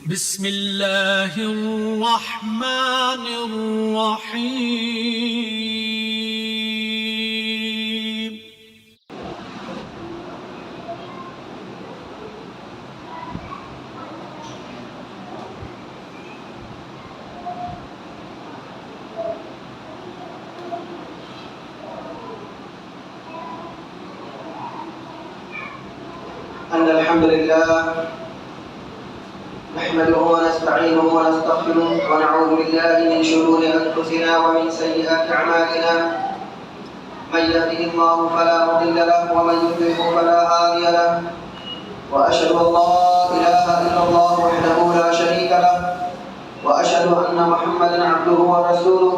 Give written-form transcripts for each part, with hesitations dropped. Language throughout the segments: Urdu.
بسم اللہ الرحمن الرحیم۔ ان الحمد لله نحمده ونستعينه ونستغفره ونعوذ بالله من شرور انفسنا ومن سيئات اعمالنا من يهده الله فلا مضل له ومن يضلل فلا هادي له واشهد ان لا اله الا الله وحده لا شريك له واشهد ان محمدا عبده ورسوله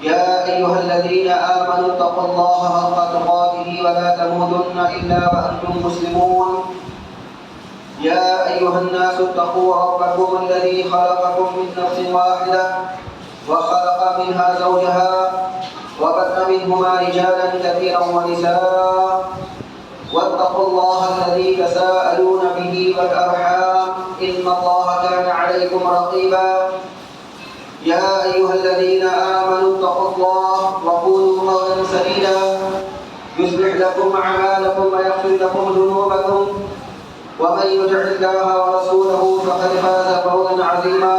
يا ايها الذين امنوا اتقوا الله حق تقاته ولا تموتن الا وانتم مسلمون يا أيها الناس اتقوا ربكم الذي خلقكم من نفس واحدة وخلق منها زوجها وبث منهما رجالا كثيرا ونساء واتقوا الله الذي تساءلون به والأرحام إن الله كان عليكم رقيبا يا أيها الذين آمنوا اتقوا الله وقولوا قولا سديدا يصلح لكم أعمالكم ويغفر لكم ذنوبكم ومن يطع الله ورسوله فقد فاز فوزا عظيما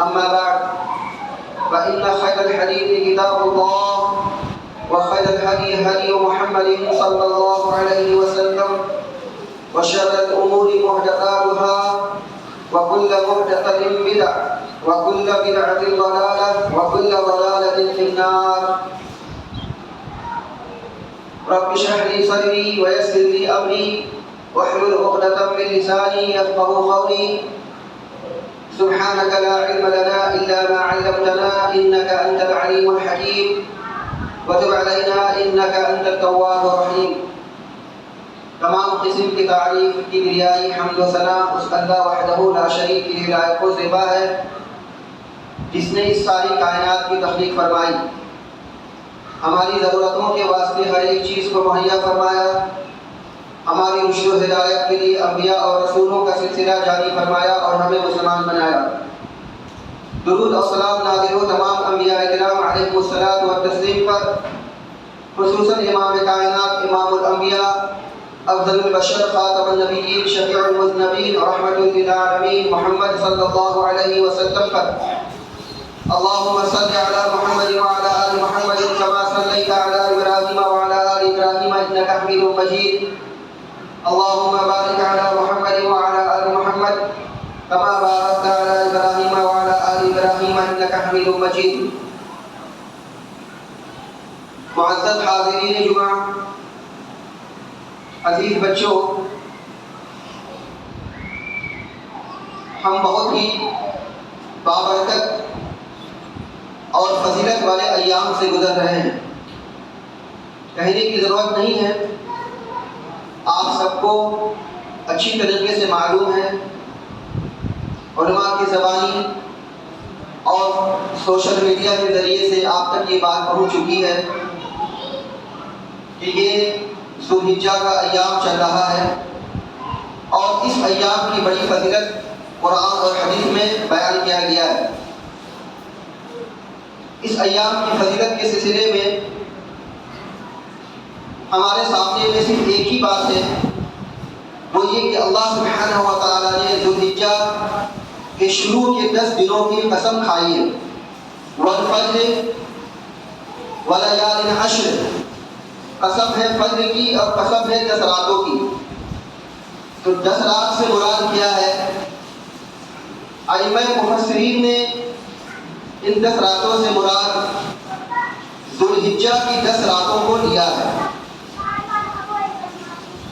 اما بعد فان خير الحديث كتاب الله وخير الهدي هدي محمد صلى الله عليه وسلم وشر الامور محدثاتها وكل محدثة بدعة وكل بدعة ضلالة وكل ضلالة في النار رب اشرح لي صدري ويسر لي امري واحلل عقدة من لساني يفقهوا قولي سبحانك لا علم لنا إلا ما علمتنا إنك أنت العليم الحكيم وتب علينا إنك أنت التواب الرحيم۔ تمام قسم کی تعریف کی بریائی حمد و ثنا اس اللہ وحدہ لا شریک کی لائق و زیبا ہے جس نے اس ساری کائنات کی تخلیق فرمائی، ہماری ضرورتوں کے واسطے ہر ایک چیز کو مہیا فرمایا، ہماری رشد و ہدایت کے لیے انبیاء اور رسولوں کا سلسلہ جاری فرمایا اور ہمیں مسلمان بنایا۔ درود و سلام نازل ہو تمام انبیاء کرام علیہ الصلوۃ والتسلیم پر، خصوصاً امام کائنات امام الانبیاء افضل البشر خاتم النبیین شفیع المذنبین رحمۃ للعالمین محمد صلی اللہ علیہ وسلم پر۔ اللهم صل على محمد وعلى آل محمد كما صليت على إبراهيم وعلى آل إبراهيم إنك حميد مجيد۔ اللهم بارك على محمد وعلى آل محمد كما باركت على إبراهيم وعلى آل إبراهيم إنك حميد مجيد۔ معزز حاضرین جمعہ، عزیز بچوں، ہم بہت ہی بابرکت اور فضیلت والے ایام سے گزر رہے ہیں، کہنے کی ضرورت نہیں ہے، آپ سب کو اچھی طریقے سے معلوم ہے، علماء کی زبانی اور سوشل میڈیا کے ذریعے سے آپ تک یہ بات پہنچ چکی ہے کہ یہ ذوالحجہ کا ایام چل رہا ہے اور اس ایام کی بڑی فضیلت قرآن اور حدیث میں بیان کیا گیا ہے۔ اس ایام کی فضیلت کے سلسلے میں ہمارے سامنے میں صرف ایک ہی بات ہے، وہ یہ کہ اللہ سبحانہ و تعالیٰ نے ذوالحجہ کے شروع کے 10 دنوں کی قسم کھائی ہے، والفجر ولیال عشر، قسم ہے فجر کی اور قسم ہے 10 راتوں کی۔ تو 10 رات سے مراد کیا ہے؟ ائمہ مفسرین نے ان 10 راتوں سے مراد ذوالحجہ کی 10 راتوں کو لیا ہے۔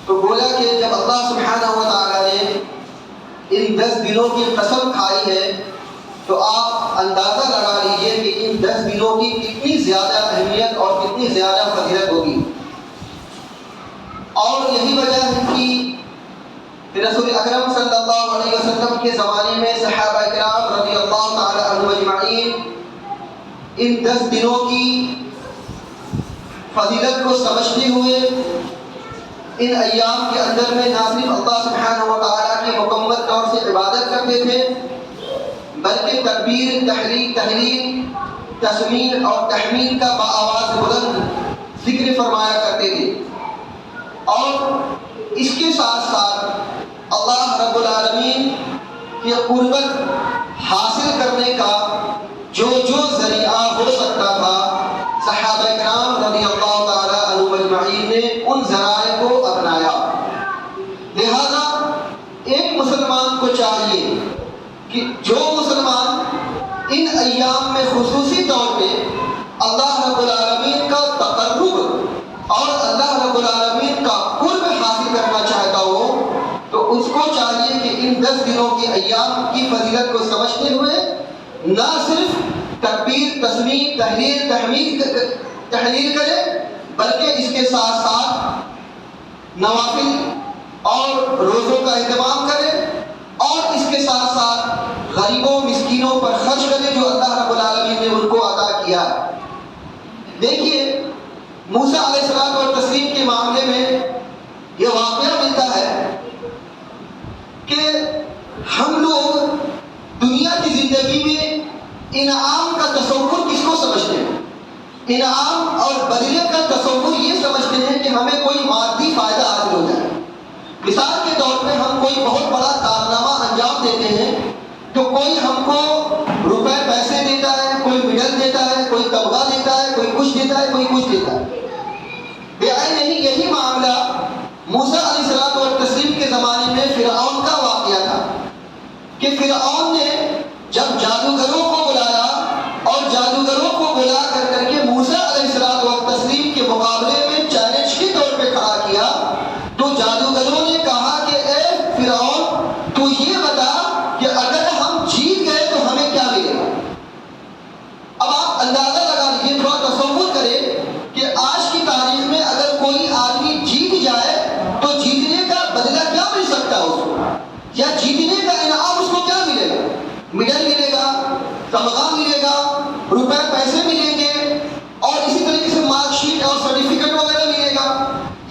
تو بولا کہ جب اللہ سبحانہ و تعالیٰ نے ان 10 دنوں کی قسم کھائی ہے تو آپ اندازہ لگا لیجئے کہ ان 10 دنوں کی کتنی زیادہ اہمیت اور کتنی زیادہ فضیلت ہوگی۔ اور یہی وجہ ہے کہ رسول اکرم صلی اللہ علیہ وسلم کے زمانے میں صحابہ کرام رضی اللہ تعالی عنہم اجمعین ان 10 دنوں کی فضیلت کو سمجھتے ہوئے ان ایام کے اندر میں نہ صرف اللہ سبحانہ و تعالیٰ کی مکمل طور سے عبادت کرتے تھے بلکہ تکبیر، تحلیل، تسمیع اور تحمید کا بآواز بلند ذکر فرمایا کرتے تھے۔ اور اس کے ساتھ ساتھ اللہ رب العالمین کی قربت حاصل کرنے کا جو ذریعہ ہو سکتا تھا صحابہ کرام رضی اللہ تعالیٰ عنہم اجمعین نے ان ذرائع کو اپنایا۔ لہذا ایک مسلمان کو چاہیے کہ جو مسلمان ان ایام میں خصوصی طور پہ اللہ رب العالمین کا تقرب اور اللہ رب العالمین کا قرب حاصل کرنا چاہتا ہو تو اس کو چاہیے کہ ان 10 دنوں کے ایام کی فضیلت کو سمجھتے ہوئے نہ صرف تکبیر، تسمیع، تحلیل، تحلیل کرے بلکہ اس کے ساتھ ساتھ نوافل اور روزوں کا اہتمام کرے اور اس کے ساتھ ساتھ غریبوں مسکینوں پر خرچ کرے جو اللہ رب العالمین نے ان کو عطا کیا۔ دیکھیے موسیٰ علیہ السلام اور تسلیم کے معاملے میں یہ واقعہ ملتا ہے کہ ہم لوگ دنیا کی زندگی میں انعام کا تصور کس کو سمجھتے ہیں؟ انعام اور بدلے کا تصور یہ سمجھتے ہیں کہ ہمیں کوئی مادی فائدہ حاصل ہو جائے۔ مثال کے طور پہ ہم کوئی بہت بڑا کارنامہ انجام دیتے ہیں تو کوئی ہم کو روپے پیسے دیتا ہے، کوئی میڈل دیتا ہے، کوئی تمغہ دیتا ہے، کوئی کچھ دیتا ہے، کوئی کچھ دیتا ہے۔ نہیں یہی معاملہ موسیٰ علیہ السلام اور تسلیم کے زمانے میں فرعون کا واقعہ تھا کہ فرعون نے جب جادوگروں کو بلایا اور جادوگروں کو بلا کر کے موسیٰ علیہ السلام اور تسلیم کے مقابلے میں چیلنج کے طور پہ کھڑا کیا تو جادوگروں نے کہا کہ اے فرعون تو یہ بتا کہ اگر ہم جیت گئے تو ہمیں کیا ملے گا۔ اب آپ اندازہ لگا لیجیے، تھوڑا تصور کریں کہ آج کی تاریخ میں اگر کوئی آدمی جیت جائے تو جیتنے کا بدلہ کیا مل سکتا ہے اس کو، یا جیتنے کا انعام اس کو کیا ملے گا؟ میڈل ملے گا، تمغہ ملے گا، روپے پیسے ملیں گے اور اسی طریقے سے مارک شیٹ اور سرٹیفکیٹ وغیرہ ملے گا۔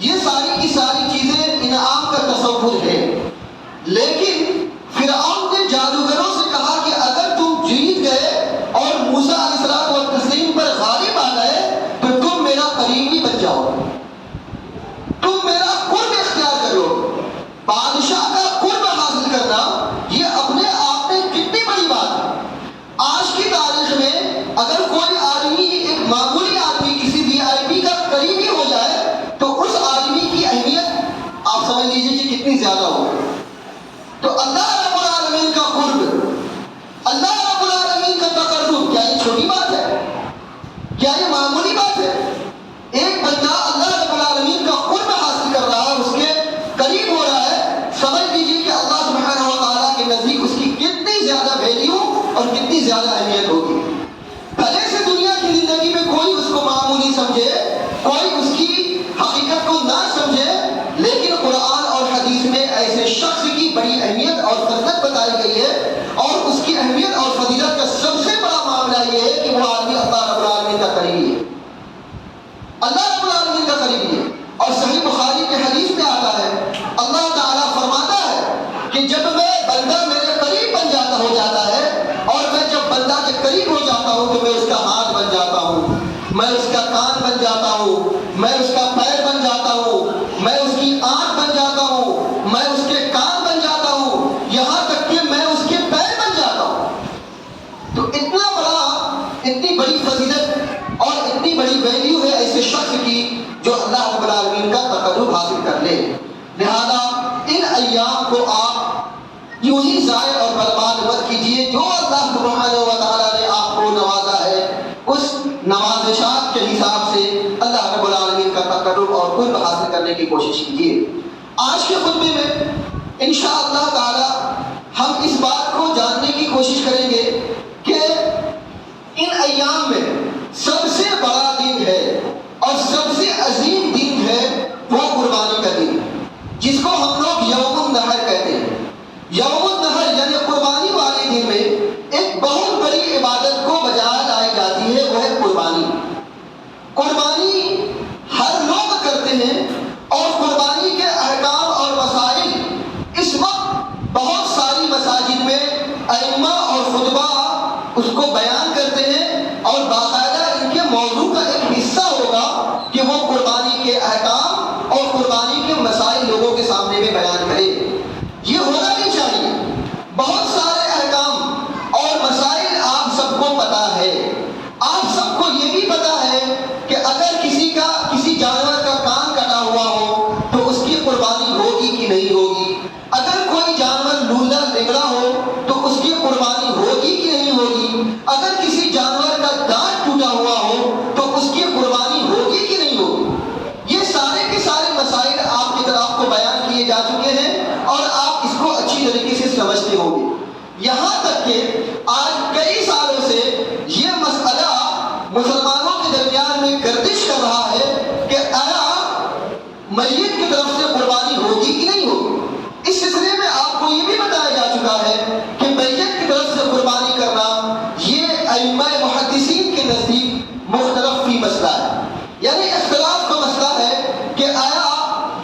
یہ ساری کی ساری چیزیں انعام کا تصور ہے۔ لیکن فرعون نے جادوگروں سے کہا کہ اگر تم جیت گئے اور موسیٰ علیہ السلام اور تسلیم پر غالب آ گئے تو تم میرا قریبی بن جاؤ، تم میرا قرب اختیار کرو۔ بادشاہ کا قرب حاصل کرنا یہ اپنے آپ میں کتنی بڑی بات ہے۔ آج کی تاریخ میں اگر کوئی آدمی، ایک معمولی آدمی کسی VIP کا قریبی ہو جائے تو اس آدمی کی اہمیت آپ سمجھ لیجیے کہ کتنی زیادہ ہوگی۔ تو اللہ رب العالمین کا قرب، اللہ رب العالمین کا تقرب، کیا یہ چھوٹی بات ہے؟ کیا یہ معمولی بات ہے؟ ایک بندہ اللہ رب العالمین کا قرب حاصل کر رہا ہے، اس کے قریب ہو رہا ہے، سمجھ لیجیے کہ اللہ سبحانہ و تعالیٰ کے نزدیک اس کی کتنی زیادہ ویلیو اور کتنی زیادہ اہمیت ہوگی۔ بھلے سے دنیا کی زندگی میں کوئی اس کو معمولی سمجھے، کوئی اس کی حقیقت کو نہ سمجھے، لیکن قرآن اور حدیث میں ایسے شخص کی بڑی اہمیت اور فضیلت بتائی گئی ہے، اور اس کی اہمیت اور فضیلت کا سب سے بڑا معاملہ یہ ہے کہ وہ آدمی اللہ رب العالمین کا قریبی ہے، اللہ رب العالمین کا قریبی ہے۔ اور صحیح بخاری کے حدیث میں آتا ہے، اللہ تعالیٰ فرماتا ہے کہ جب میں بندہ میرے قریب بن جاتا ہو جاتا ہے، اور میں جب بندہ کے قریب ہو جاتا ہوں تو میں اس کا ہاتھ بن جاتا ہوں، میں اس کا کان بن جاتا ہوں، میں اس کا پیر بن جاتا ہوں، میں اس کی آنکھ بن جاتا ہوں، میں اس کے کان بن جاتا ہوں، یہاں تک کہ میں اس کے پیر بن جاتا ہوں۔ تو اتنا بڑا، اتنی بڑی فضیلت اور اتنی بڑی ویلیو ہے ایسے شخص کی جو اللہ رب العالمین کا تقرب حاصل کر لے۔ لہذا ان ایام کو آپ یوں ہی ضائع اور برباد مت کیجیے۔ جو اللہ سبحانہ و تعالیٰ نے آپ کو نوازا ہے اس نوازشات کے حساب سے اللہ رب العالمین کا تقرب اور قرب حاصل کرنے کی کوشش کیجیے۔ آج کے خطبے میں انشاءاللہ تعالی ہم اس بات کو جاننے کی کوشش کریں گے کہ ان ایام میں سب سے بڑا دن ہے اور سب سے عظیم دن ہے وہ قربانی کا دن، جس کو ہم لوگ یوم النحر کہتے ہیں۔ یوم النحر یعنی قربانی والے دن میں ایک بہت بڑی عبادت کو بجا لائی جاتی ہے، وہ ہے قربانی۔ قربانی ہر لوگ کرتے ہیں اور قربانی کے ائمہ اور خطبہ اس کو بیان کرتے ہیں اور باقاعدہ ان کے موضوع کا ایک حصہ ہوگا کہ وہ قربانی کے احکام اور قربانی کے مسائل لوگوں کے سامنے میں بیان کرے. یہ ہونا بھی چاہیے. بہت سارے احکام اور مسائل آپ سب کو پتہ ہے. آپ سب کو یہ بھی پتہ ہے کہ اگر کسی جانور کا کان کٹا ہوا ہو تو اس کی قربانی ہوگی کہ نہیں ہوگی. اگر کوئی جانور لولا لنگڑا ہو تو اس کی قربانی ہوگی کہ نہیں ہوگی. اگر کسی جانور کا دانت ٹوٹا ہوا ہو تو اس کی قربانی ہوگی کہ نہیں ہوگی. یہ سارے کے سارے مسائل آپ کی طرف کو بیان کیے جا چکے ہیں اور آپ اس کو اچھی طریقے سے سمجھتے ہوں گے. یہاں تک کہ آج کئی سالوں سے یہ مسئلہ مسلمانوں کے درمیان میں گردش کر رہا ہے کہ آیا میت کی طرف سے قربانی ہوگی کہ نہیں ہوگی. اس سلسلے میں آپ کو یہ بھی بتایا جا چکا ہے کہ میت کی طرف سے قربانی کرنا یہ ائمہ محدثین کے نزدیک مختلف فی مسئلہ ہے. یعنی اختلاف کا مسئلہ ہے کہ آیا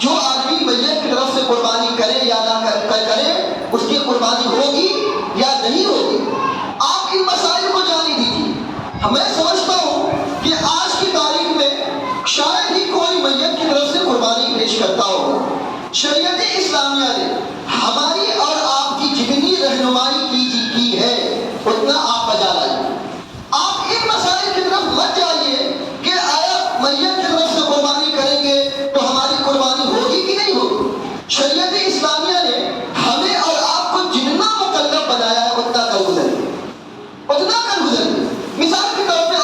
جو آدمی میت کی طرف سے قربانی کرے یا نہ کرے اس کی قربانی ہوگی یا نہیں ہوگی. آپ ان مسائل کو جانی دیجیے. میں سمجھتا ہوں کہ آج کی تاریخ میں شاید ہی کوئی میت کی طرف سے قربانی پیش کرتا ہوگا. شریعت اسلامیہ نے ہماری اور آپ کی جتنی رہنمائی کی ہے اتنا آپ بجا لائیے. آپ ان مسائل کی طرف مت جائیے کہ آیا میت کی طرف سے قربانی کریں گے تو ہماری قربانی ہوگی کہ نہیں ہوگی. شریعت اسلامیہ نے ہمیں اور آپ کو جتنا مکلف بنایا ہے اتنا کر گزریے. مثال کے طور پہ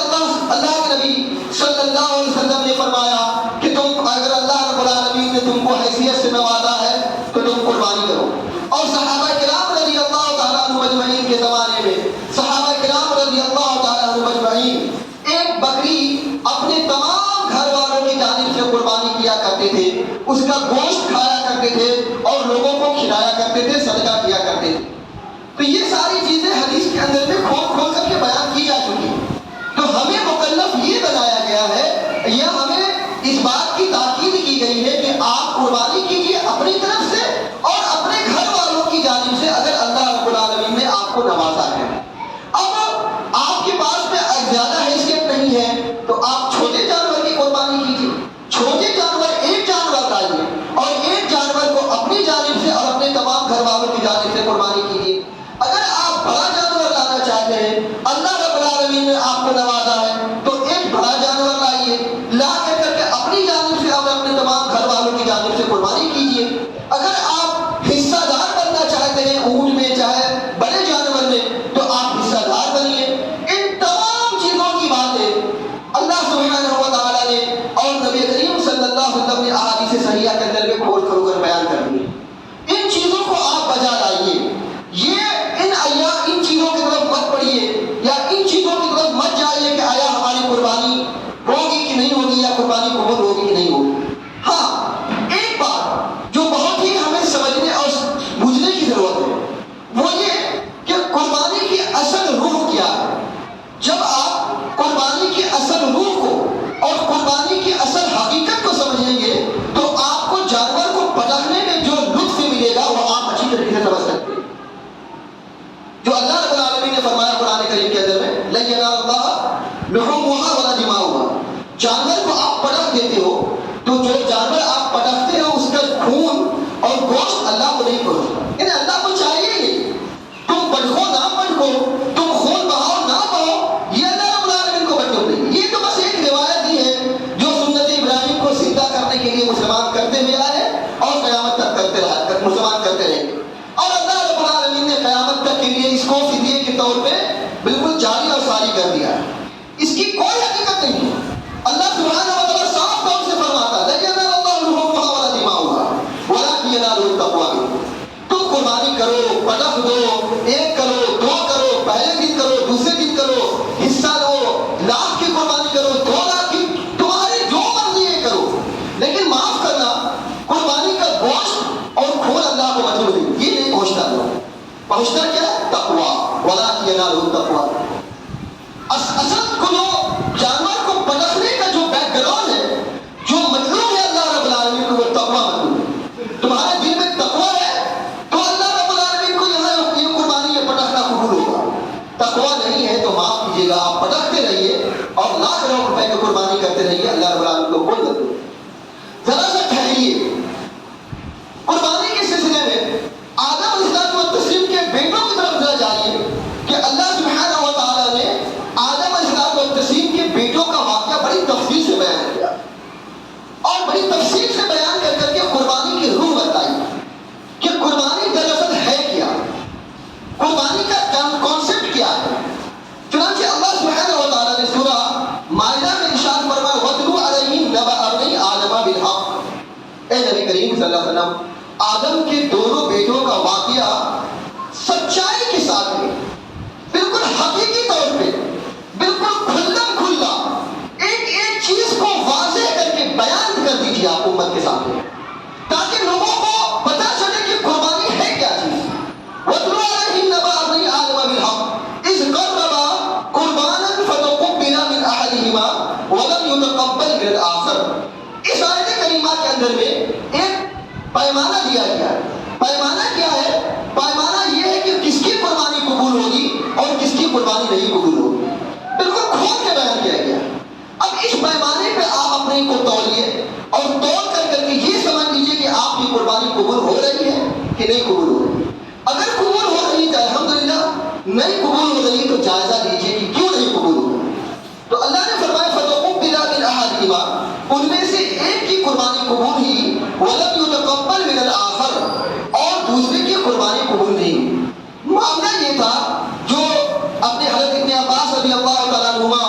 اللہ کے نبی صلی اللہ علیہ وسلم نے فرمایا کہ تم اگر اللہ رب العالمین نے تم کو حیثیت سے نوازا ہے تو تم قربانی کرو. اور صحابہ کرام رضی اللہ تعالیٰ عنہ مجمعین کے زمانے میں صحابہ کرام رضی اللہ تعالیٰ عنہ مجمعین ایک بکری اپنے تمام گھر والوں کی جانب سے قربانی کیا کرتے تھے. اس کا گوشت کھایا کرتے تھے اور لوگوں کو کھلایا کرتے تھے, صدقہ کیا کرتے تھے. تو یہ ساری چیزیں حدیث کے اندر میں کھول کر کے بیان کی جا چکی. تو ہمیں مکلف یہ بنایا گیا ہے یا ہمیں اس بات کی تاکید کی گئی ہے کہ آپ قربانی کیجیے اپنی طرف سے اور اپنے گھر والوں کی جانب سے اگر اللہ رب العالمین نے آپ کو نوازا ہے. اب آپ کے پاس میں زیادہ حیثیت نہیں ہے تو آپ چھوٹے جانور کی قربانی کیجیے. چھوٹے جانور ایک جانور لائیے اور ایک جانور کو اپنی جانب سے اور اپنے تمام گھر والوں کی جانب سے قربانی کیجیے. اگر آپ بڑا جانور لانا چاہتے ہیں, اللہ رب العالمین نے آپ کو نوازا ہے تو ایک بڑا جانور لائیے, لا کر کے اپنی جانب سے اور اپنے تمام گھر والوں کی جانب سے قربانی کیجیے. اگر آپ حصہ دار بننا چاہتے ہیں اونٹ میں چاہے بڑے جانور میں تو آپ حصہ دار بنیے. ان تمام چیزوں کی باتیں اللہ سبحانہ و تعالیٰ نے اور نبی کریم صلی اللہ علیہ وسلم نے احادیث صحیحہ کے اندر میں کھول کر بیان کر دی. ان چیزوں کو آپ بجا لائیے. ان چیزوں کی طرف مت پڑیے یا ان چیزوں کی طرف مت جائیے کہ آیا ہماری قربانی ہوگی کہ نہیں ہوگی یا قربانی قبول ہوگی کہ نہیں ہوگی. ہاں, ایک بات جو بہت ہی ہمیں سمجھنے اور بوجھنے کی ضرورت ہے وہ یہ کہ قربانی کی اصل روح کیا ہے. جب آپ قربانی کی اصل روح کو اور قربانی کی اصل حقیقت کو سمجھیں گے تو آپ کو جانور کو پٹخنے میں جو لطف ملے گا وہ آپ اچھی طریقے سے سمجھ سکتے ہیں. جو اللہ رب العالمین نے فرمایا قرآن کریم کے اندر میں لن ینال اللہ لحومها ولا دماؤها. جانور کو آپ پٹخ دیتے ہو تو جو جانور آپ پٹختے ہو اس کا خون اور گوشت اللہ کو نہیں پہنچتا. یعنی اللہ کو چاہیے نہیں. تم پٹخو نہ پٹخو, تم خون بہاؤ نہ بہاؤ, یہ اللہ رب العالمین کو منظور نہیں. یہ تو بس ایک روایت ہی ہے جو سنت ابراہیم کو زندہ کرنے کے لیے مسلمان کرتے ہوئے آئے اور قیامت تک کرتے رہے, مسلمان کرتے رہیں گے. اور اللہ رب العالمین نے قیامت تک کے لیے اس کو فدیے کے طور پہ بالکل جاری اور ساری کر دیا ہے. اس کی کوئی حقیقت نہیں ہے. اللہ سبحانہ و تعالیٰ صاف طور سے فرماتا ہے لن ینال اللہ لحومها ولا دماؤها ولکن ینالہ التقوی منکم. تم قربانی کرو, پٹخ دو, ایک کرو, دو کرو, پہلے دن کرو, دوسرے دن کرو, حصہ لو, لاکھ کی قربانی کرو, 2 لاکھ کی, تمہاری جو مرضی ہے کرو, لیکن معاف کرنا قربانی کا گوشت اور خون اللہ کو منظور نہیں. یہ نہیں پہنچتا لو. پہنچتا کیا ہے؟ تقویٰ. ولکن ینالہ التقوی. اصل کو جو جانور کو پٹخنے کا جو بیک گراؤنڈ ہے, جو مطلوب ہے اللہ رب العالمین کو, وہ تقویٰ مطلوب ہے. تمہارے دل میں تقویٰ ہے تو اللہ رب العالمین کو یہاں یہ قربانی یہ پٹخنا قبول تقویٰ نہیں ہے تو معاف کیجیے گا، آپ پٹکتے رہیے اور لاکھ لاکھ روپے کی قربانی کرتے رہیے، اللہ رب العالمین کو بول دو۔ ذرا سا ٹھہریے، قربانی کے سلسلے میں آدم علیہ السلام کے بیٹوں کی طرف ذرا جائیے کہ اللہ سبحانہ و تعالیٰ نے آدم علیہ السلام کے بیٹوں کا واقعہ بڑی تفصیل سے بیان کیا اور بڑی تفصیل سے بیان کر کر کے قربانی کی روح بتائی کہ قربانی دراصل ہے کیا، قربانی کا کانسیپٹ کیا ہے۔ چنانچہ اللہ سبحانہ و تعالیٰ نے سورہ مائدہ میں ارشاد فرمایا وَاتْلُو عَلَيْهِمْ نَبَأَ ابْنَيْ آدَمَ بِالْحَقِّ، اے نبی کریم صلی اللہ علیہ وسلم آدم کے دونوں بیٹوں کا واقعہ سچائی کے ساتھ میں، بالکل حقیقی طور پہ، بالکل کھلم کھلا ایک ایک چیز کو واضح کر کے بیان کر دیجیے آپ امت کے سامنے، تاکہ لوگوں کو پتہ چلے کہ قربانی ہے کیا چیز۔ وَاتْلُو عَلَيْهِمْ نَبَأَ ابْنَيْ آدَمَ بِالْحَقِّ إِذْ قَرَّبَا قُرْبَانًا فَتُقُبِّلَ مِنْ أَحَدِهِمَا وَلَمْ يُتَقَبَّلْ مِنَ الْآخَرِ۔ اس آیت کریمہ کے اندر میں ایک پیمانہ دیا گیا ہے۔ پیمانہ کیا ہے؟ پیمانہ یہ ہے کہ کس کی قربانی قبول ہوگی اور کس کی قربانی نہیں قبول ہوگی، بالکل کھول کے بیان کیا گیا۔ اب اس پیمانے پہ آپ اپنے کو تولیے اور تول کر کر کے یہ سمجھ لیجیے کہ آپ کی قربانی قبول ہو رہی ہے کہ نہیں قبول ہو رہی ہے۔ اگر قبول ہو رہی ہے تو الحمدللہ، نہیں قبول ہو رہی تو جائزہ لیجیے کہ کیوں نہیں قبول ہو رہی۔ تو اللہ نے فرمایا فَتُقُبِّلَ مِنْ أَحَدِهِمَا، ان میں سے ایک کی قربانی قبول ہی، وَلَمْ يُتَقَبَّلْ مِنَ الْآخَرِ، اور دوسرے کی قربانی قبول نہیں۔ معاملہ یہ تھا جو اپنے حضرت ابن عباس رضی اللہ تعالیٰ عنہما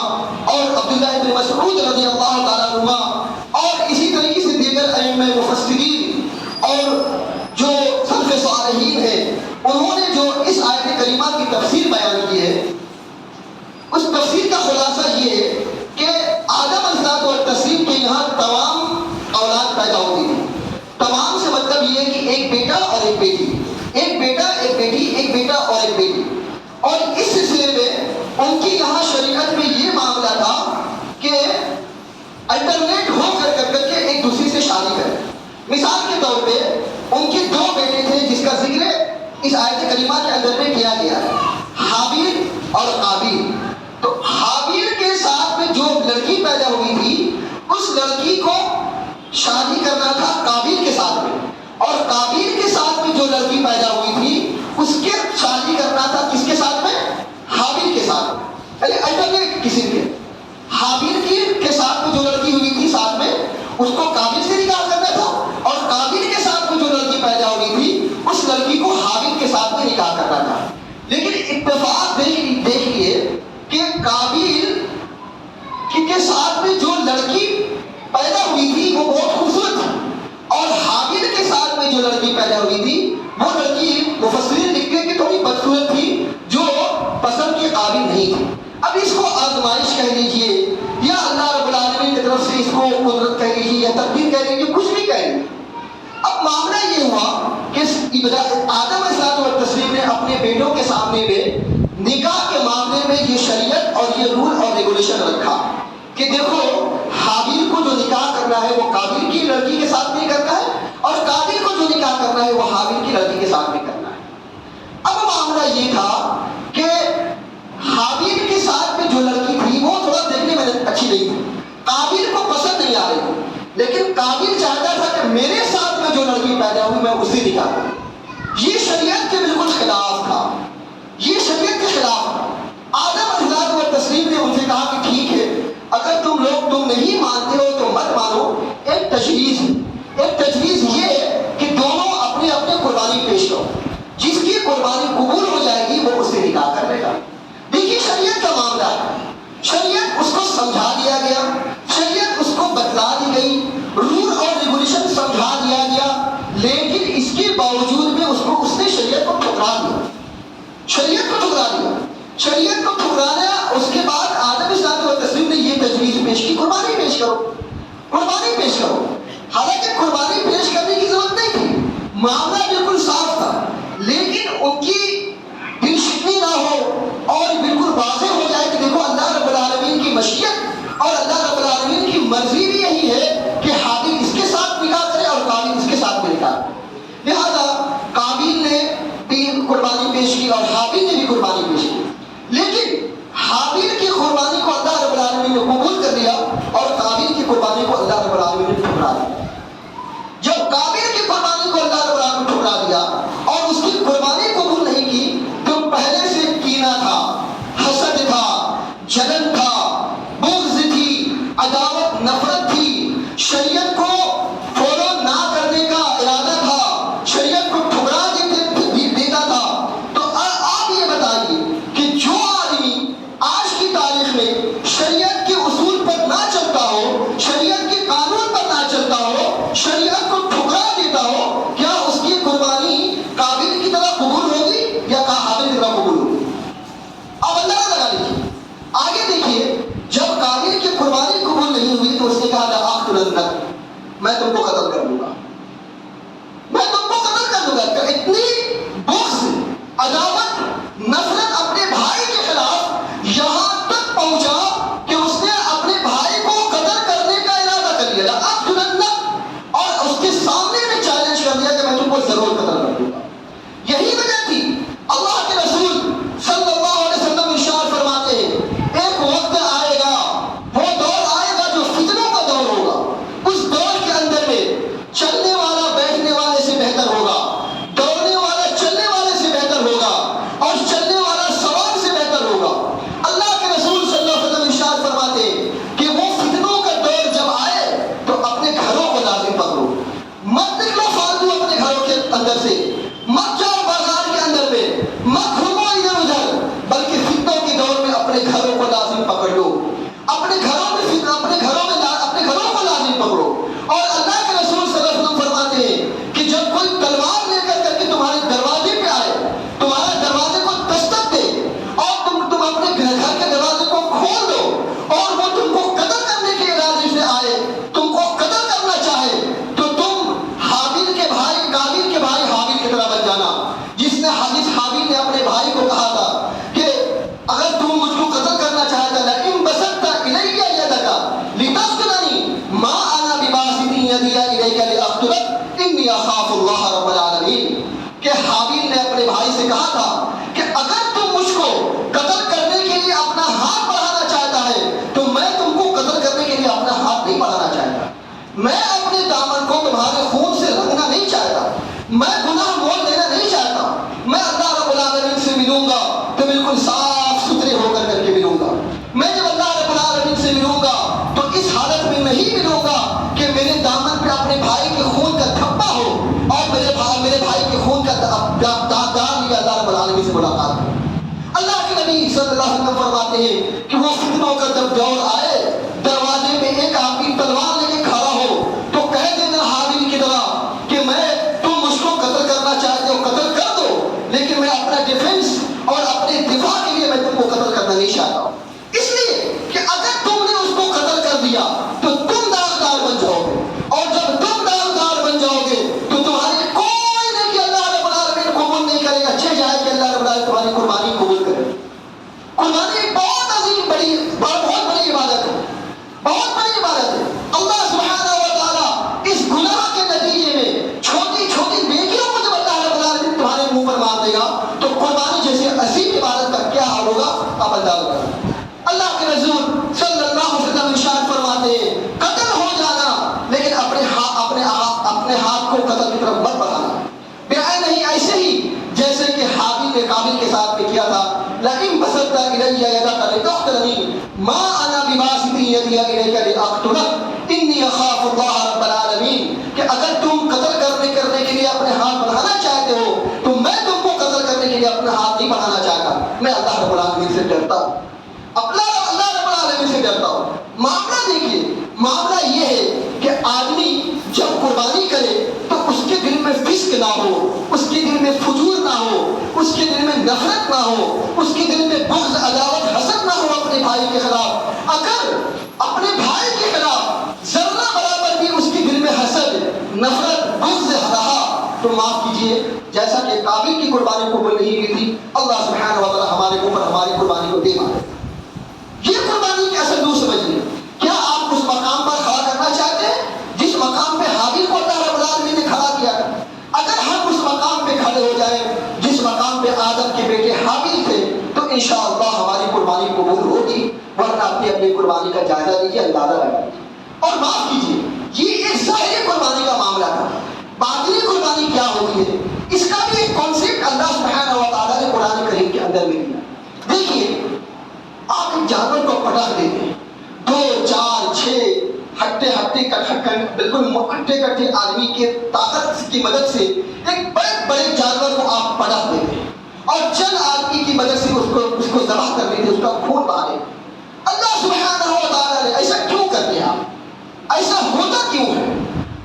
اور عبداللہ ابن مسعود رضی اللہ تعالیٰ عنہما اور اسی طریقے سے دیگر ائمہ مفسرین اور جو سلف صالحین ہیں، انہوں نے جو اس آیت کریمہ کی تفسیر بیان کی ہے، اس تفسیر کا خلاصہ یہ ہے کہ آدم علیہ السلام کے یہاں تمام اولاد پیدا ہوتی تھی۔ تمام سے مطلب یہ ہے کہ ایک بیٹا اور ایک بیٹی، ایک بیٹا ایک بیٹی، ایک بیٹا اور ایک بیٹی۔ اور اس سلسلے میں ان کی یہاں شریعت میں یہ معاملہ تھا کہ الٹرنیٹ ہو کر کے ایک دوسری سے شادی کریں۔ مثال کے طور پہ ان کے دو بیٹے تھے جس کا ذکر اس آیت کریمہ کے اندر میں کیا گیا ہے، حابیل اور قابیل۔ تو حابیل کے ساتھ میں جو لڑکی پیدا ہوئی تھی اس لڑکی کو شادی کرنا تھا قابیل کے ساتھ میں، اور قابیل کے ساتھ میں جو لڑکی پیدا ہوئی تھی اس کے شادی کرنا تھا کس کے ساتھ میں؟ حابیل کے ساتھ میں، یعنی الٹرنیٹ کسی کے حابیل کے ساتھ میں جو لڑکی ہوئی تھی ساتھ میں اس کو قابیل سے نکاح کرنا تھا، اور قابیل کے ساتھ میں جو لڑکی پیدا ہوئی تھی اس لڑکی کو حابیل کے ساتھ میں نکاح کرنا تھا۔ لیکن اتفاق دیکھیے کہ قابیل کے ساتھ میں جو لڑکی پیدا ہوئی تھی وہ بہت خوبصورت تھی، اور حابیل کے ساتھ میں جو لڑکی پیدا ہوئی تھی وہ لڑکی مفسرین لکھتے ہیں کہ تھوڑی بدصورت تھی، جو پسند کے قابل نہیں تھی۔ اب اس کو آزمائش کہہ لیجیے یا اللہ رب العالمین کی طرف سے اس کو قدرت کہہ لیجیے یا تقدیر کہہ لیجیے، کچھ بھی کہہ لیجیے۔ اب معاملہ یہ ہوا کہ آدم علیہ السلام نے اپنے بیٹوں کے سامنے میں نکاح کے معاملے میں یہ شریعت اور یہ رول اور ریگولیشن رکھا کہ دیکھو حابیل کو جو نکاح کرنا ہے وہ قابیل کی لڑکی کے ساتھ نہیں کرنا ہے، اور قابیل کو جو نکاح کرنا ہے وہ حابیل کی لڑکی کے ساتھ نہیں کرنا ہے۔ اب معاملہ یہ تھا کہ حابیل کے ساتھ میں جو لڑکی تھی وہ تھوڑا دیکھنے میں اچھی نہیں تھی، قابیل کو پسند نہیں آ رہی تھی، لیکن قابیل چاہتا تھا کہ میرے ساتھ میں جو لڑکی پیدا ہوئی میں اس سے نکاح کروں۔ یہ شریعت کے بالکل خلاف تھا، یہ شریعت کے خلاف تھا۔ آدم علیہ السلام نے ان سے کہا کہ ٹھیک ہے، اگر تم نہیں مانتے ہو تو مت مانو، ایک تجویز یہ ہے کہ دونوں اپنے اپنے قربانی پیش کرو، جس کی قربانی قبول ہو جائے گی وہ اس سے نکاح کر لے گا۔ دیکھیے شریعت کا معاملہ ہے، شریعت اس کو سمجھا دیا گیا، شریعت اس کو بتلا دی گئی، رول اور ریگولیشن سمجھا دیا گیا، لیکن اس کے باوجود میں اس نے شریعت کو ٹھکرا دیا، شریعت کو ٹھکرانا۔ اس کے بعد آدم علیہ السلام نے یہ تجویز پیش کی قربانی پیش کرو۔ حالانکہ قربانی پیش کرنے کی ضرورت نہیں تھی، معاملہ بالکل صاف تھا، لیکن ان کی دل شکنی نہ ہو اور بالکل واضح ہو جائے کہ دیکھو اللہ رب العالمین کی مشیت اور اللہ رب العالمین کی مرضی بھی یہی ہے کہ حابیل اس کے ساتھ نکاح کرے اور قابیل اس کے ساتھ میں نکاح کرے۔ لہذا قابیل نے بھی قربانی پیش کی اور حابیل نے بھی قربانی پیش کی، لیکن حابیل کی قربانی کو اللہ رب العالمین نے قبول کر لیا اور قابیل کی قربانی کو اللہ رب العالمین نے ٹھکرا دیا۔ جب قابیل کی قربانی کو اللہ رب العالمین نے ٹھکرا دیا اور اس کی قربانی قبول نہیں کی تو پہلے سے کینہ تھا، حسد تھا، جلن تھا، بغض تھی، عداوت، نفرت تھی، شریعت کو فالو نہ کرنے کا ارادہ تھا، شریعت کو ٹھکرا دیتا تھا۔ تو آپ یہ بتائیے کہ جو آدمی آج کی تاریخ میں شریعت کے اصول پر نہ چلتا ہو، شریعت کے قانون پر نہ چلتا ہو، شریعت کو ٹھکرا دیتا ہو، کیا اس کی قربانی قابل کی طرح قبول ہوگی یا حابل کی طرح قبول ہوگی؟ اب اندازہ لگا لیجیے، آگے دیکھیے، جب قابل کی قربانی قبول نہیں ہوئی تو اس نے کہا لأقتلنک، میں تم کو قتل کر دوں گا، میں تم کو قتل کر دوں گا۔ اتنی بغض، عداوت، نفرت اپنے بھائی کے خلاف یہاں تک پہنچا کہ اس نے اپنے بھائی کو قتل کرنے کا ارادہ کر لیا، لأقتلنک، اور اس کے سامنے میں چیلنج کر دیا کہ میں تم کو ضرور قتل کر دوں گا۔ یہی وجہ تھی اللہ کے رسول صلی اللہ علیہ وسلم ارشاد فرماتے ہیں ایک وقت آئے گا، وہ دور آئے گا جو فتنوں کا دور ہوگا، اس دور کے اندر میں چلنے والا بیٹھنے والے سے بہتر ہوگا، دوڑنے والا چلنے والے سے بہتر ہوگا، اور چلنے والا سوار سے بہتر ہوگا۔ اللہ کے رسول صلی اللہ علیہ وسلم ارشاد فرماتے ہیں کہ وہ فتنوں کا دور جب آئے تو اپنے گھروں کو لازم پکڑو، مت نکلو فالتو اپنے گھروں کے اندر سے، مت جاؤ بازار کے اندر میں، مت گھومو ادھر ادھر، بلکہ فتنوں کے دور میں اپنے گھروں کو لازم پکڑ لو، اپنے گھروں کو لازم پکڑو۔ اور اللہ کے رسول صلی اللہ علیہ وسلم فرماتے ہیں کہ جب کوئی تلوار لے کر کے تمہارے دروازے پہ آئے، تمہارے دروازے کو دستک دے اور تم اپنے گھر کے دروازے کو کھول دو اور وہ تم کو قتل کرنے کے ارادے سے آئے، تم کو قتل کرنا چاہے، تو تم حابیل کے بھائی حابیل کی طرح بن جانا، جس حابیل نے اپنے بھائی کو کہا تھا کہ اگر تم مجھ کو قتل کرنا چاہتا لئن بسطت الی یدک لتقتلنی ما انا بباسط یدی الیک لاقتلک انی اخاف اللہ رب العالمین، کہ حابیل نے اپنے بھائی سے کہا تھا کہ اگر تم مجھ کو قتل کرنے کے لیے اپنا ہاتھ بڑھانا چاہتا ہے تو میں تم کو قتل کرنے کے لیے اپنا ہاتھ نہیں بڑھانا چاہتا، میں اپنے دامن کو تمہارے خون سے رنگنا نہیں چاہتا، میں گناہ مول لینا نہیں چاہتا، میں اللہ رب العالمین سے ملوں گا تو بالکل صاف ستھرے ہو کر کے ملوں گا، میں جب اللہ رب العالمین سے ملوں گا تو اس حالت میں نہیں ملوں گا کہ میرے دامن پہ اپنے بھائی کے خون کا دھبا ہو اور میرے بھائی کے خون کا داغ لیا اللہ رب العالمین سے ملاقات ہو۔ اللہ کے نبی صلی اللہ علیہ وسلم فرماتے ہیں کہ وہ فتنوں کا جب دور آئے، دروازے میں ایک آدمی تلوار لے کے کھڑا ہو تو کہہ دینا حابیل کی طرح کہ تم مجھ کو قتل کرنا چاہتے ہو قتل کر دو، لیکن میں اپنا ڈیفنس اور اپنے دفاع کے لیے میں تم کو قتل کرنا نہیں چاہتا ہوں، اس لیے کہ اگر تم نے اس کو قتل کر دیا تو تم داغدار بن جاؤ گے، اور جب تم داغدار بن جاؤ گے تو تمہاری کوئی نہیں کہ اللہ رب العالمین قبول نہیں کرے گا، اچھے جائے کہ اللہ رب العالمین تمہاری قربانی قبول کرے۔ قربانی بہت عظیم بہت بڑی عبادت ہے، بہت بڑی عبادت ہے۔ اللہ سبحانہ و تعالیٰ اس گناہ کے نتیجے میں چھوٹی چھوٹی بیٹیوں کو جب اللہ رب العالمین تمہارے منہ پر مار دے گا تو قربانی جیسی عظیم عبادت کا کیا حال ہوگا آپ اندازہ کریں۔ اللہ کے رسول صلی اللہ علیہ وسلم ارشاد فرماتے ہیں قتل ہو جانا لیکن اپنے ہاتھ کو قتل کی طرف مت بڑھانا، بیان نہیں ایسے ہی جیسے کہ حابیل نے قابیل کے ساتھ میں کیا تھا، لئن بسطت الی یدک لتقتلنی ما انا بباسط یدی الیک لاقتلک انی اخاف اللہ رب العالمین، کہ اگر تم قتل کرنے کے لیے اپنے ہاتھ بڑھانا چاہتے ہو تو میں تم کو قتل کرنے کے لیے اپنا ہاتھ نہیں بڑھانا چاہتا، میں اللہ رب العالمین سے ڈرتا ہوں، اللہ رب العالمین سے ڈرتا ہوں۔ معاملہ دیکھیے، معاملہ یہ ہے کہ آدمی جب قربانی کرے تو اس کے دل میں فسق نہ ہو، اس کے دل میں فجور نہ ہو، اس کے دل میں نفرت نہ ہو، اس کے دل میں بغض، عداوت، حسد نہ ہو اپنے بھائی کے خلاف۔ اگر اپنے بھائی کے خلاف ذرہ برابر بھی اس کے دل میں حسد، نفرت، بغض رہا تو معاف کیجیے، جیسا کہ قابیل کی قربانی قبول نہیں ہوئی تھی، اللہ سبحانہ و تعالیٰ ہمارے اوپر ہماری قربانی کو دے مارے۔ یہ قربانی کی اصل دو سمجھیے، کیا آپ اس مقام پر کھڑا کرنا چاہتے ہیں جس مقام پہ حابیل کو اللہ رب العالمین نے کھڑا کیا؟ اگر ہم اس مقام پہ کھڑے ہو جائیں جس مقام پہ آدم کے بیٹے حابیل تھے تو انشاءاللہ ہماری قربانی کو قبول ہوگی، ورنہ اپنی اپنی قربانی کا جائزہ لیجیے، اندازہ لگائیے اور معاف کیجیے۔ یہ ایک ظاہری قربانی کا معاملہ تھا۔ باطنی قربانی کیا ہوتی ہے، اس کا بھی ایک کانسیپٹ اللہ سبحانہ و تعالیٰ نے قرآن کریم کے اندر میں دیا۔ دیکھیے، آپ ایک جانور کو پٹخ دیتے ہیں، 2 4 6 ہٹے بالکل ہٹے کٹے آدمی کے طاقت کی مدد سے ایک بڑے جانور کو آپ پٹخ دیتے ہیں اور چند آدمی کی مدد سے اس کو ذبح کر دیتے، اس کا خون بہا دیتے۔ اللہ سبحانہ و تعالیٰ نے ایسا کیوں کرتے ہیں آپ؟ ایسا ہوتا کیوں ہے؟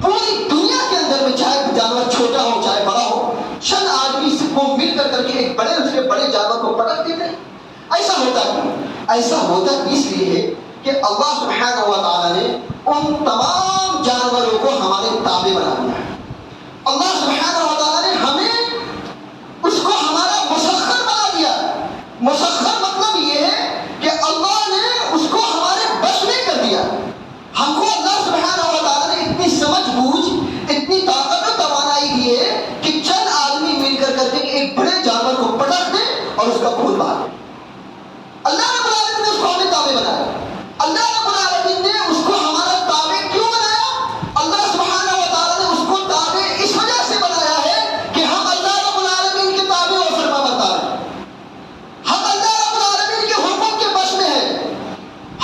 پوری دنیا کے اندر میں چاہے جانور چھوٹا ہو چاہے بڑا ہو، چند آدمی کو مل کر کے ایک بڑے جانور کو پٹخ دیتے ہیں۔ ایسا ہوتا کیوں؟ ایسا ہوتا اس لیے ہے کہ اللہ سبحانہ و تعالیٰ نے ان تمام جانوروں کو ہمارے تابع بنا دیا ہے۔ اللہ سبحانہ و تعالیٰ نے ہمیں اس کو ہمارا مسخر بنا دیا۔ مسخر مطلب یہ ہے کہ اللہ نے اس کو ہمارے بس میں کر دیا۔ ہم کو اللہ سبحانہ و تعالیٰ نے اتنی سمجھ بوجھ، اتنی طاقت و توانائی دی ہے کہ چند آدمی مل کر کے ایک بڑے جانور کو پٹخ دے اور اس کا خون بہا دے۔ اللہ رب العالمین نے اس کو ہمیں تابع بنایا۔ اللہ رب العالمین نے اس کو ہمارا تابع کیوں بنایا؟ اللہ سبحانہ و تعالیٰ نے اس کو تابع اس وجہ سے بنایا ہے کہ ہم اللہ رب العالمین کے تابع اور فرما بردار ہیں۔ ہم اللہ رب العالمین کے حکم کے بس میں ہیں۔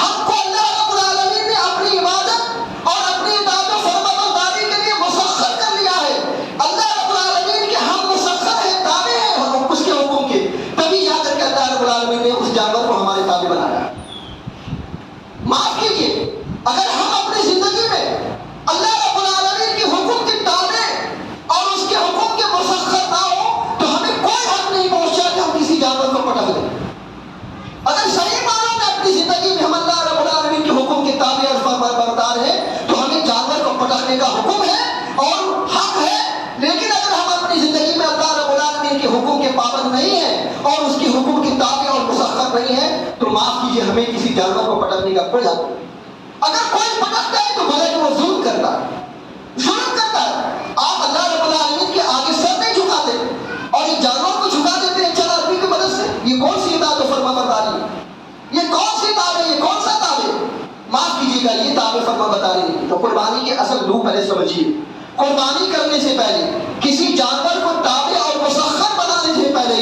ہم کو اللہ رب العالمین نے اپنی عبادت اور اپنی اطاعت و فرما برداری کے لیے مسخر کر لیا ہے۔ اللہ رب العالمین کے ہم مسخر ہیں، تابع ہیں اس کے حکم کے، تبھی جا کر کے اللہ رب العالمین نے اس جانور کو ہمارے تابع بنایا۔ معاف کیجیے، اگر ہم اپنی زندگی میں اللہ رب العالمین کے حکم کے تابع اور اس کے حکم کے مسخر نہ ہو تو ہمیں کوئی حق نہیں پہنچا کہ ہم کسی جانور کو پٹخ دیں۔ اگر صحیح معنوں میں اپنی زندگی میں ہم اللہ رب العالمین کے حکم کے تابع اور فرمانبردار ہیں تو ہمیں جانور کو پٹخنے کا حکم ہے اور حق ہے۔ لیکن اگر ہم اپنی زندگی میں اللہ رب العالمین کے حکم کے پابند نہیں ہیں اور اس کے حکم کے تابع اور مسخر نہیں ہیں تو معاف کیجیے، ہمیں کسی جانور کو پٹخنے کا کوئی حق نہیں۔ اگر کوئی پٹکتا ہے تو گویا کہ وہ ظلم کرتا ہے۔ آپ اللہ رب العالمین کے آگے سر نہیں جھکاتے اور ایک جانور کو جھکا دیتے ہیں چند آدمی کی مدد سے۔ یہ کون سی اطاعت و فرما برداری ہے؟ یہ کون سی تابع؟ یہ کون سا تابع؟ معاف کیجیے گا، یہ تابع فرما برداری نہیں۔ تو قربانی کے اصل روح پہلے سمجھیے۔ قربانی کرنے سے پہلے، کسی جانور کو تابع اور مسخر بنانے سے پہلے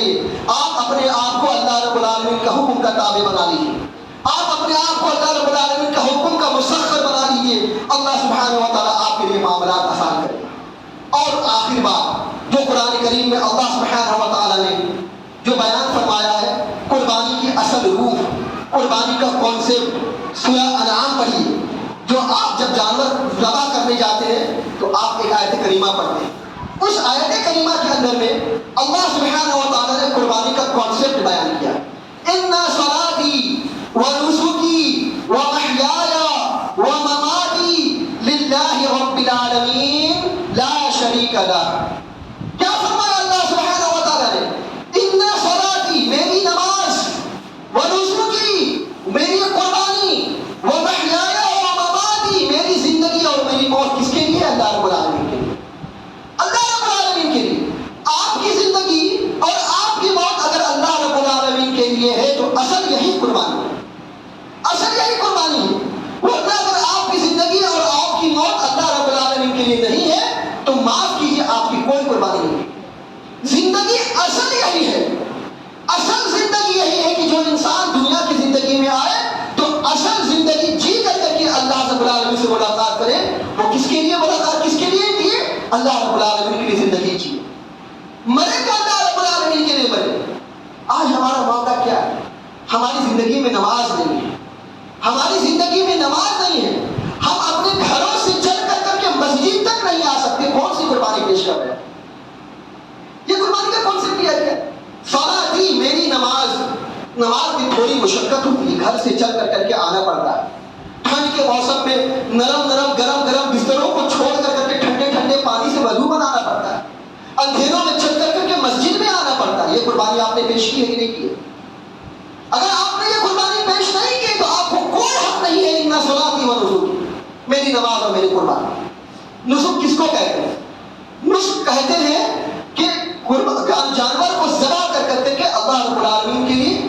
آپ اپنے آپ کو اللہ رب العالمین کا حکم کا تابع بنا لیجیے۔ آپ اپنے آپ کو اللہ رب العالمین کا حکم کا مسخر بنا لیجیے۔ اللہ سبحانہ و تعالیٰ آپ کے لیے معاملات آسان کرے گا۔ اور آخر بات جو قرآن کریم میں اللہ سبحانہ و تعالیٰ نے جو بیان فرمایا ہے، قربانی کی اصل روح، قربانی کا کانسیپٹ، سورہ انعام پڑھیے۔ جو آپ جب جانور ذبح کرنے جاتے ہیں تو آپ ایک آیت کریمہ پڑھتے ہیں۔ اس آیت کریمہ کے اندر میں اللہ سبحانہ و تعالیٰ نے قربانی کا کانسیپٹ بیان کیا۔ اِنَّ صَلَاتِي وَنُسُكِي وَمَحْيَايَ وَمَمَاتِي لِلَّهِ رَبِّ الْعَالَمِينَ لَا شَرِيكَ لَهُ۔ کیا فرمایا اللہ سبحانہ و تعالیٰ نے؟ اِنَّ صَلَاتِي، میری نماز، وَنُسُكِي، میری قربانی، وَمَحْيَايَ وَمَمَاتِي، میری زندگی اور میری موت کس کے لیے؟ اللہ رب العالمین کے لیے۔ اللہ رب العالمین کے لیے۔ آپ کی زندگی اور آپ کی موت اگر اللہ رب العالمین کے لیے ہے تو اصل یہی قربانی ہے، اصل یہی قربانی ہے۔ ورنہ اگر آپ کی زندگی اور آپ کی موت اللہ رب العالمین کے لیے نہیں ہے تو معاف کیجیے، آپ کی کوئی قربانی نہیں ہے۔ زندگی اصل یہی ہے، اصل زندگی یہی ہے کہ جو انسان دنیا کی زندگی میں آئے تو اصل زندگی جی کر کے اللہ رب العالمین سے ملاقات کرے۔ وہ کس کے لیے ملاقات کس کے لیے کی؟ اللہ رب العالمین کے لیے زندگی جی، مرے تو اللہ رب العالمین کے لیے مرے۔ آج ہمارا معاملہ کیا ہے؟ ہماری زندگی میں نماز نہیں ہے، ہماری زندگی میں نماز نہیں ہے، ہم اپنے گھروں سے چل کر کے مسجد تک نہیں آ سکتے۔ کون سی قربانی پیش کر رہے ہیں؟ یہ قربانی کا کانسیپٹ کیا ہے؟ صلاتی، میری نماز میں تھوڑی مشقت ہوتی ہے، گھر سے چل کر کے آنا پڑتا ہے۔ ٹھنڈ کے موسم میں نرم گرم بستروں کو چھوڑ کر کے ٹھنڈے پانی سے وضو بنانا پڑتا ہے، اندھیروں میں چل کر کے مسجد میں آنا پڑتا ہے۔ یہ قربانی آپ نے پیش کی ہے کہ نہیں کی ہے؟ اگر آپ نے یہ قربانی پیش نہیں کی تو آپ کو کوئی حق نہیں ہے۔ اِنَّ صَلَاتِي وَنُسُكِي، میری نماز اور میری قربانی۔ نسک کس کو کہتے ہیں؟ نسک کہتے ہیں کہ جانور کو ذبح کر کے اللہ رب العالمین کے لیے،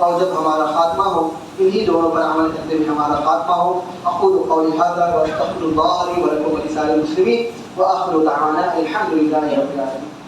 اور جب ہمارا خاتمہ ہو انہی دونوں پر عمل کرتے ہوئے ہمارا خاتمہ ہو. اقول قولی ھذا واستغفر اللہ لی ولکم ولسائر المسلمین وآخر دعوانا الحمد للہ رب العالمین.